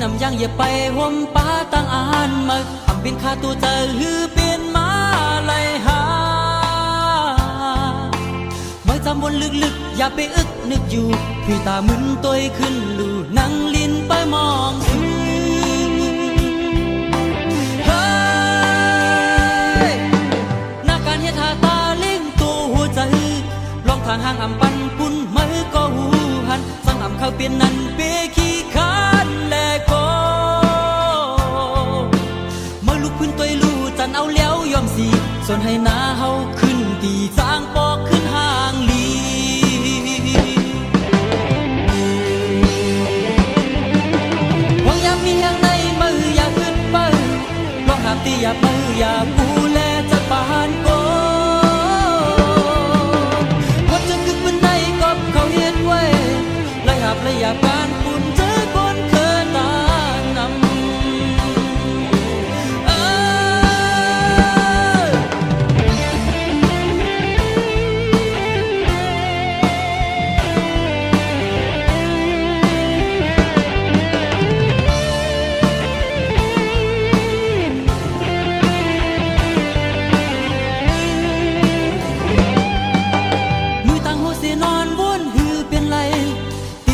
นำยังอย่าไปห่มป้าตั้งอ่านมาทำเป็นข้าตัวเจอหือเป็นมาไล่หาไม่จำวนลึกๆอย่าไปอึกนึกอยู่พี่ตามึนตัวขึ้นลู่นั่งลิ้นไปมองสูเฮ้ยหน้าการเฮ็ดหาตาเล่งตัวหัวใจลองทางห่างอ่ำปันปุ่นมือก็หูหันสั่งอ่ำเข้าเปลี่ยนนั้นเปขี้ขาดแลก็เมื่อลูกพื้นตัวลู่จันเอาแล้วยอมสีส่วนให้หน้าเฮาขึ้นตีจางปอกขึ้นห่างลีหวังยามมีอย่างในมืออย่าขึ้นไปลองหามตีอย่ามืออย่าดูแลจะปานโกคนจะขึ้นบนในก็เขาเฮ็ดไว้ไล่หับไล่อย่าปานปุ่นเจอคนเคยตา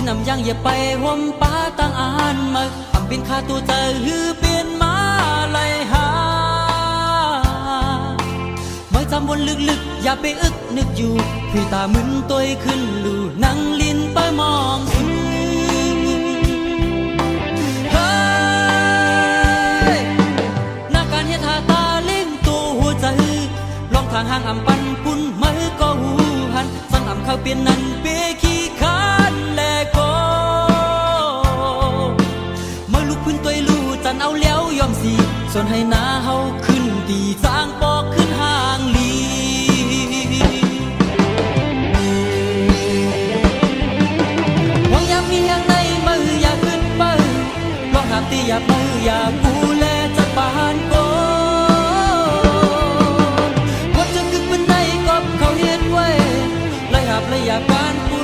นำยังอย่าไปห่มป้าตั้งอ่านมาทำเป็นข้าตัวเจอหือเป็นมาไล่หาไม่จำวนลึกๆอย่าไปอึกนึกอยู่พี่ตามึนตัวขึ้นลู่นั่งลิ้นไปมองสูเฮ้ยหน้าการเฮ็ดหาตาเล่งตัวหัวใจลองทางห่างอ่ำปันปุ่นมือก็หูหันสั่งอ่ำเข้าเปลี่ยนนั้นเปขี้ขาดแลก็จันเอาแล้วยอมสีส่วนให้หน้าเฮาขึ้นตีจางปอกขึ้นห่างลีหวังยามมีอย่างในมืออย่าขึ้นไปลองหามตีอย่ามืออย่าดูแลจะปานโกคนจะขึ้นบนในก็เขาเฮ็ดไว้ไล่หับไล่อย่าปานปู